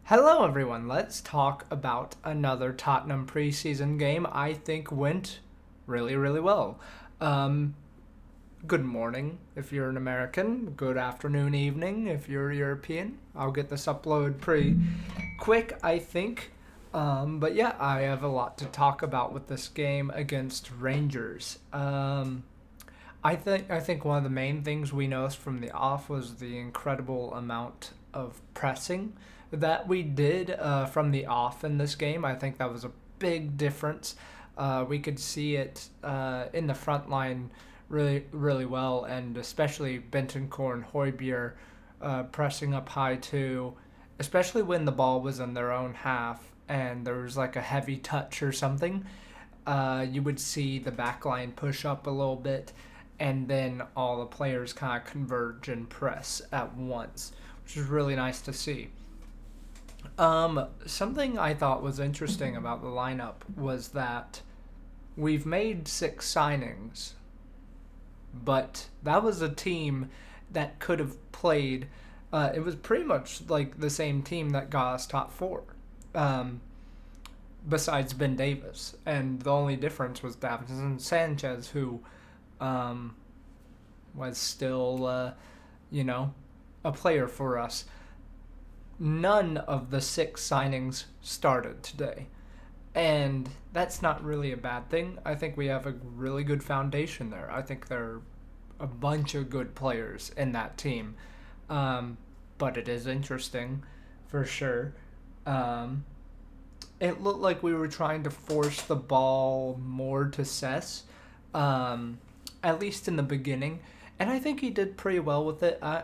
Hello, everyone. Let's talk about another Tottenham preseason game I think went really, really well. Um, Good morning if you're an American. Good afternoon, evening if you're European. I'll get this upload pretty quick, I think. But yeah, I have a lot to talk about with this game against Rangers. I think one of the main things we noticed from the off was the incredible amount of pressing that we did from the off in this game. I think that was a big difference. We could see it in the front line really, really well, and especially Bentancur and Højbjerg pressing up high too, especially when the ball was in their own half and there was like a heavy touch or something. You would see the back line push up a little bit, and then all the players kind of converge and press at once, which is really nice to see. Something I thought was interesting about the lineup was that we've made 6 signings, but that was a team that could have played. It was pretty much like the same team that got us top four, um, besides Ben Davis, and the only difference was Davinson Sanchez, who um, was still, you know, a player for us. None of the 6 signings started today. And that's not really a bad thing. I think we have a really good foundation there. I think there are a bunch of good players in that team. Um, but it is interesting, for sure. Um, it looked like we were trying to force the ball more to Cess, um, at least in the beginning. And I think he did pretty well with it. I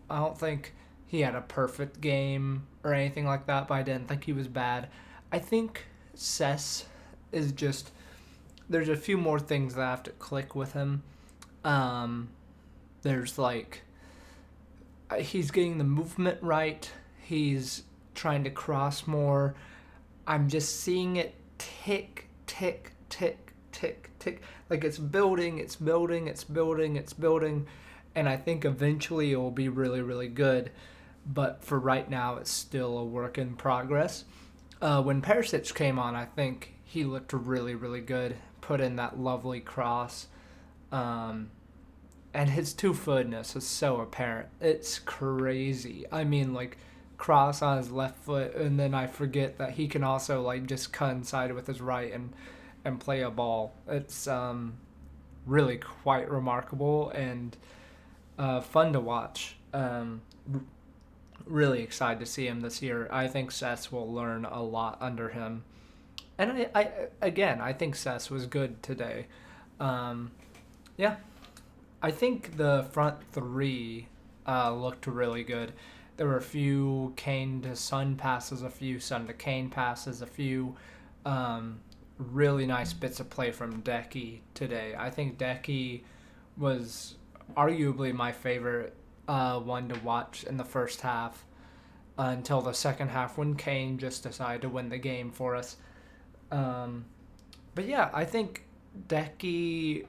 don't think he had a perfect game or anything like that, but I didn't think he was bad. I think Cess is just there's a few more things that have to click with him. Um, there's like he's getting the movement right. He's trying to cross more. I'm just seeing it tick, tick, tick, tick, tick. Like it's building, it's building, it's building, it's building. And I think eventually it will be really, really good. But for right now, it's still a work in progress. When Perisic came on, I think he looked really, really good. Put in that lovely cross. Um, and his two-footedness is so apparent. It's crazy. I mean, like, cross on his left foot, and then I forget that he can also, like, just cut inside with his right and play a ball. It's really quite remarkable and fun to watch. Really excited to see him this year. I think Cess will learn a lot under him. And I think Cess was good today. Um, yeah, I think the front three looked really good. There were a few Kane to Son passes, a few Son to Kane passes, a few really nice bits of play from Decky today. I think Decky was arguably my favorite one to watch in the first half until the second half when Kane just decided to win the game for us. Um, but yeah, I think Decky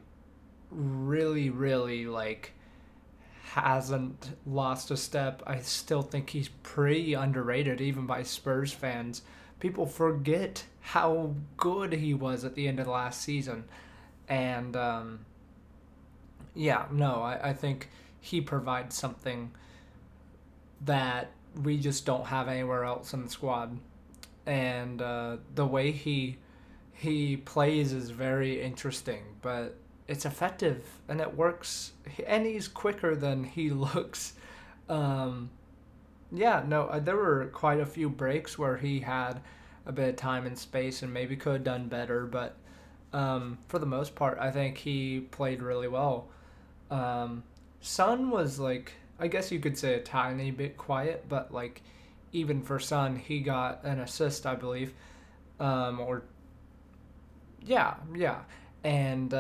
really, really like hasn't lost a step. I still think he's pretty underrated, even by Spurs fans. People forget how good he was at the end of the last season, and yeah, no, I think he provides something that we just don't have anywhere else in the squad, and the way he plays is very interesting, but it's effective and it works, and he's quicker than he looks. Um, yeah, no, there were quite a few breaks where he had a bit of time and space and maybe could have done better, but for the most part, I think he played really well. Um, Son was like, I guess you could say a tiny bit quiet, but like, even for Son, he got an assist, I believe. Or yeah, yeah, and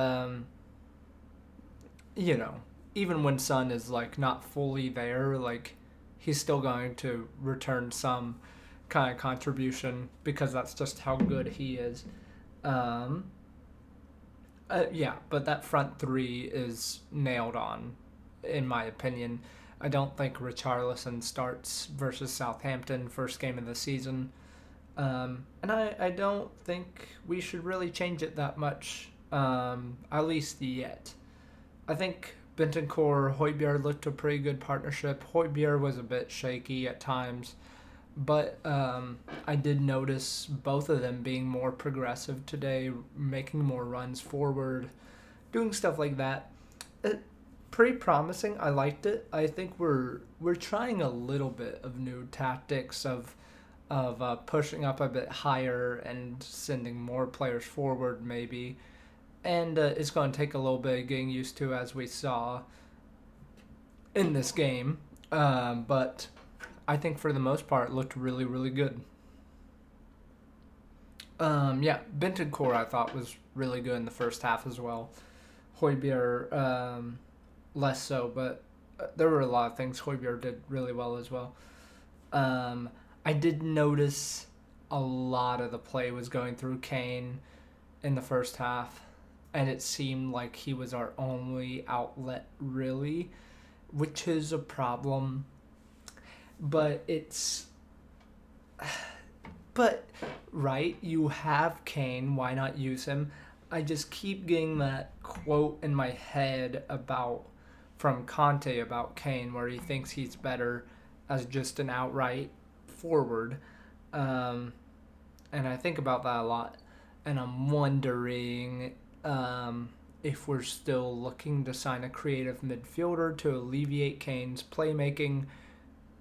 you know, even when Son is like not fully there, like he's still going to return some kind of contribution because that's just how good he is. Um, yeah, but that front three is nailed on, in my opinion. I don't think Richarlison starts versus Southampton first game of the season. And I don't think we should really change it that much, at least yet. I think Bentancur, Højbjerg looked a pretty good partnership. Højbjerg was a bit shaky at times, but I did notice both of them being more progressive today, making more runs forward, doing stuff like that. Pretty promising. I liked it. I think we're trying a little bit of new tactics of pushing up a bit higher and sending more players forward maybe. And it's going to take a little bit of getting used to, as we saw in this game. But I think for the most part it looked really, really good. Yeah, Bentancur I thought was really good in the first half as well. Højbjerg less so, but there were a lot of things Højbjerg did really well as well. I did notice a lot of the play was going through KANE in the first half, and it seemed like he was our only outlet, really, which is a problem. But right, you have KANE, why not use him? I just keep getting that quote in my head from Conte about KANE, where he thinks he's better as just an outright forward. And I think about that a lot, and I'm wondering if we're still looking to sign a creative midfielder to alleviate KANE's playmaking,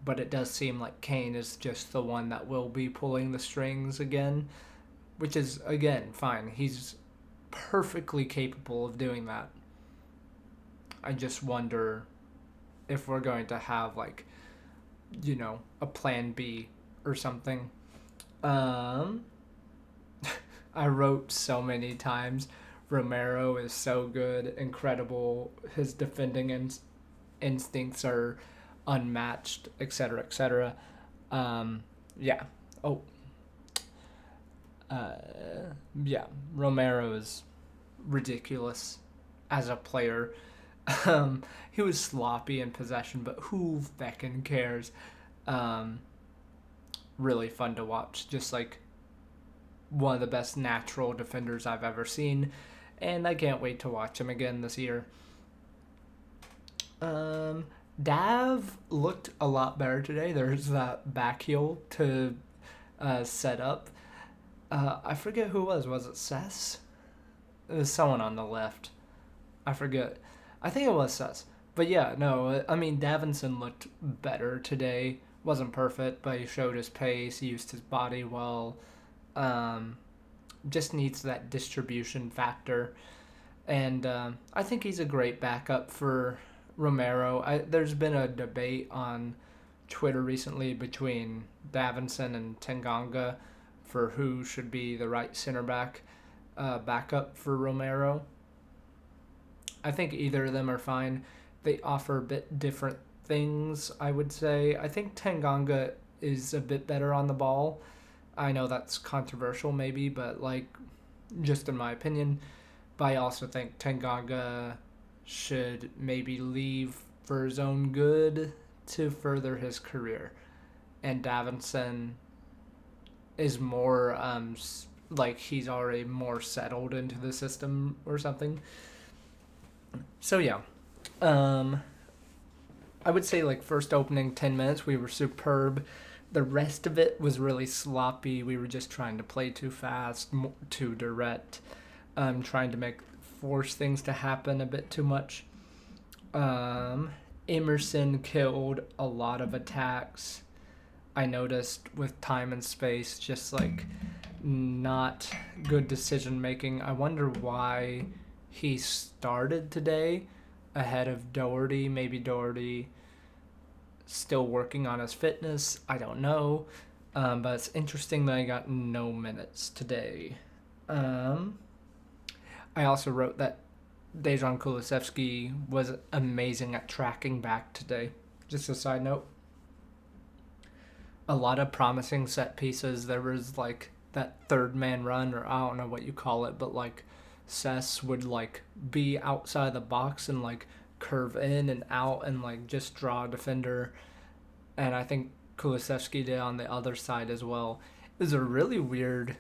but it does seem like KANE is just the one that will be pulling the strings again, which is, again, fine. He's perfectly capable of doing that. I just wonder if we're going to have, like, a plan B or something. I wrote so many times, Romero is so good, incredible, his defending instincts are unmatched, etc., etc. Yeah. Oh. Yeah, Romero is ridiculous as a player. He was sloppy in possession, but who feckin' cares? Really fun to watch. Just like one of the best natural defenders I've ever seen, and I can't wait to watch him again this year. Dav looked a lot better today. There's that back heel to set up. I forget who it was. Was it Sess? It was someone on the left. I forget. I think it was Sess. But yeah, no, I mean, Davinson looked better today. Wasn't perfect, but he showed his pace. He used his body well. Just needs that distribution factor. And I think he's a great backup for Romero. There's been a debate on Twitter recently between Davinson and Tanganga for who should be the right center back backup for Romero. I think either of them are fine. They offer a bit different things, I would say. I think Tanganga is a bit better on the ball. I know that's controversial maybe, but just in my opinion. But I also think Tanganga should maybe leave for his own good to further his career. And Davinson is more he's already more settled into the system or something. So yeah, I would say first opening 10 minutes we were superb. The rest of it was really sloppy. We were just trying to play too fast, too direct, trying to force things to happen a bit too much. Emerson killed a lot of attacks. I noticed with time and space, just not good decision making. I wonder why he started today ahead of Doherty. Maybe Doherty still working on his fitness. I don't know. But it's interesting that I got no minutes today. I also wrote that Dejan Kulusevski was amazing at tracking back today. Just a side note. A lot of promising set pieces. There was that third man run, or I don't know what you call it, but Cess would be outside the box and curve in and out and like just draw a defender. And I think Kulusevski did on the other side as well. It was a really weird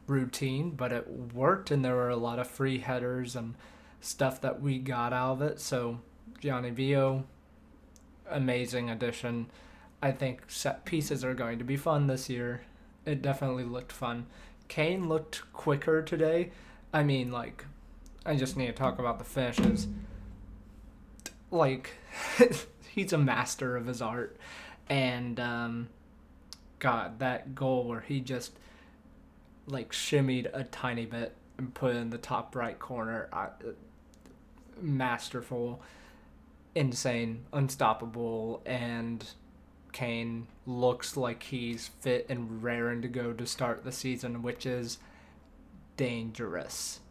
routine, but it worked, and there were a lot of free headers and stuff that we got out of it. So Gianni Vio, amazing addition. I think set pieces are going to be fun this year. It definitely looked fun. Kane looked quicker today. I mean, like, I just need to talk about the finishes. Like, he's a master of his art. And, God, that goal where he just, like, shimmied a tiny bit and put it in the top right corner. Masterful, insane, unstoppable, and Kane looks like he's fit and raring to go to start the season, which is dangerous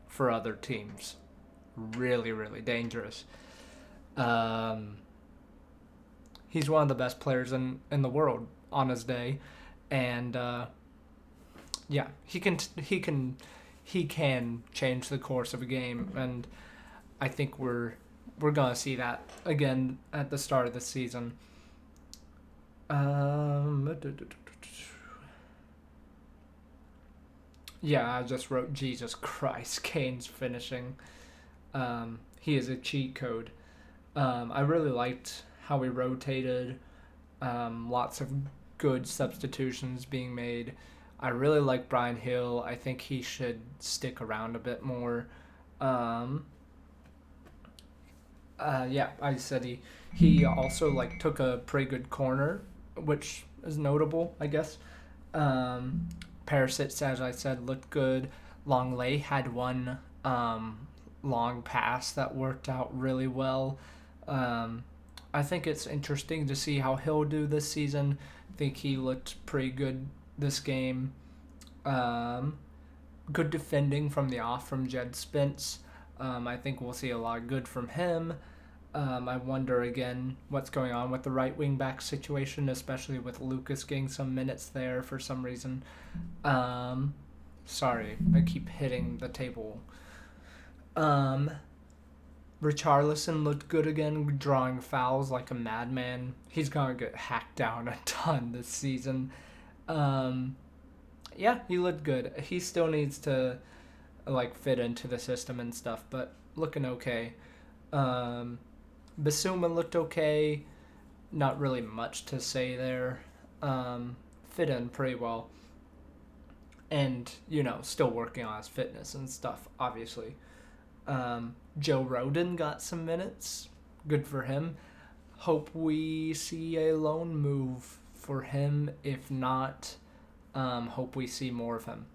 for other teams. Really, really dangerous. He's one of the best players in the world on his day, and yeah, he can change the course of a game, and I think we're gonna see that again at the start of the season. Yeah, I just wrote Jesus Christ, Kane's finishing. He is a cheat code. I really liked how we rotated. Lots of good substitutions being made. I really like Brian Hill. I think he should stick around a bit more. Yeah, I said he also like took a pretty good corner, which is notable, I guess. Perisic, as I said, looked good. Longley had one long pass that worked out really well. I think it's interesting to see how he'll do this season. I think he looked pretty good this game. Good defending from the off from Jed Spence. I think we'll see a lot of good from him. I wonder again what's going on with the right wing back situation, especially with Lucas getting some minutes there for some reason. Sorry, I keep hitting the table. Richarlison looked good again, drawing fouls like a madman. He's gonna get hacked down a ton this season. Yeah, he looked good. He still needs to like fit into the system and stuff, but looking okay. Basuma looked okay. Not really much to say there. Fit in pretty well. And, still working on his fitness and stuff, obviously. Joe Rodon got some minutes. Good for him. Hope we see a loan move for him. If not, hope we see more of him.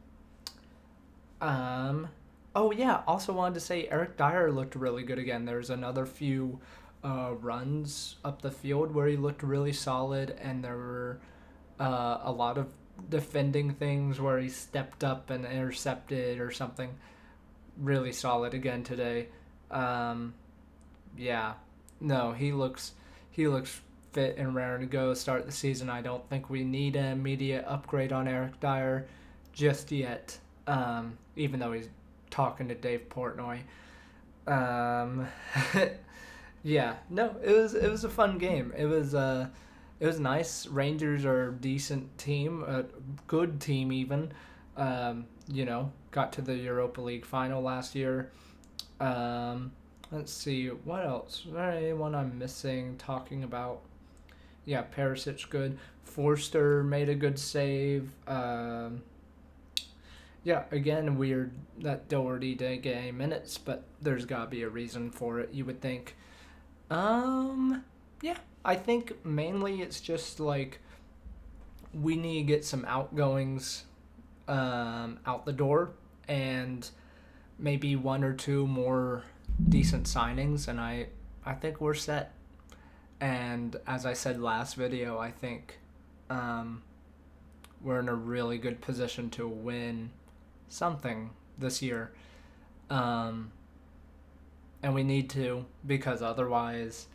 Oh, yeah. Also wanted to say Eric Dyer looked really good again. There's another few runs up the field where he looked really solid, and there were a lot of defending things where he stepped up and intercepted or something. Really solid again today. Yeah. No, he looks fit and raring to go start the season. I don't think we need an immediate upgrade on Eric Dyer just yet. Even though he's talking to Dave Portnoy. Yeah, no, it was a fun game. It was nice. Rangers are a decent team, a good team even. Got to the Europa League final last year. Let's see, what else? Is there anyone I'm missing talking about? Yeah, Perisic good. Forster made a good save. Yeah, again, weird that Doherty didn't get any minutes, but there's got to be a reason for it, you would think. Yeah, I think mainly it's just like we need to get some outgoings out the door, and maybe one or two more decent signings, and I think we're set. And as I said last video, I think we're in a really good position to win something this year. And we need to, because otherwise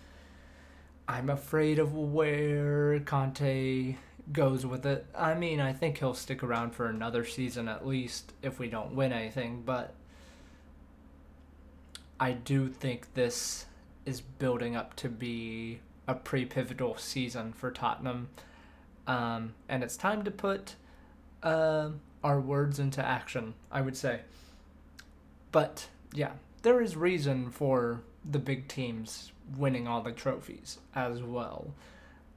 I'm afraid of where Conte goes with it. I mean, I think he'll stick around for another season at least if we don't win anything, but I do think this is building up to be a pretty pivotal season for Tottenham. And it's time to put our words into action, I would say. But yeah, there is reason for the big teams winning all the trophies as well.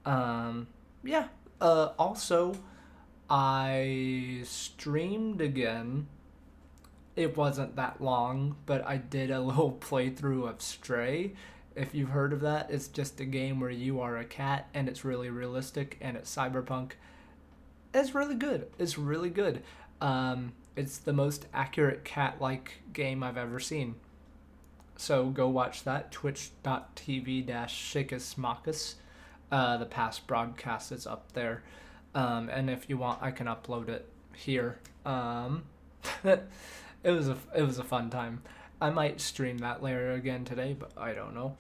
Yeah. Also, I streamed again. It wasn't that long, but I did a little playthrough of Stray. If you've heard of that, it's just a game where you are a cat and it's really realistic and it's cyberpunk. It's really good. It's really good. It's the most accurate cat-like game I've ever seen. So go watch that. Twitch.tv/Shakesmachus. The past broadcast is up there. And if you want, I can upload it here. It was a fun time. I might stream that later again today, but I don't know.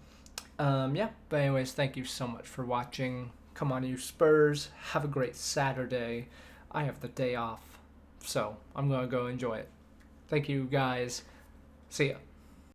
Yeah. But anyways, thank you so much for watching. Come on, you Spurs. Have a great Saturday. I have the day off, so I'm gonna go enjoy it. Thank you guys. See ya.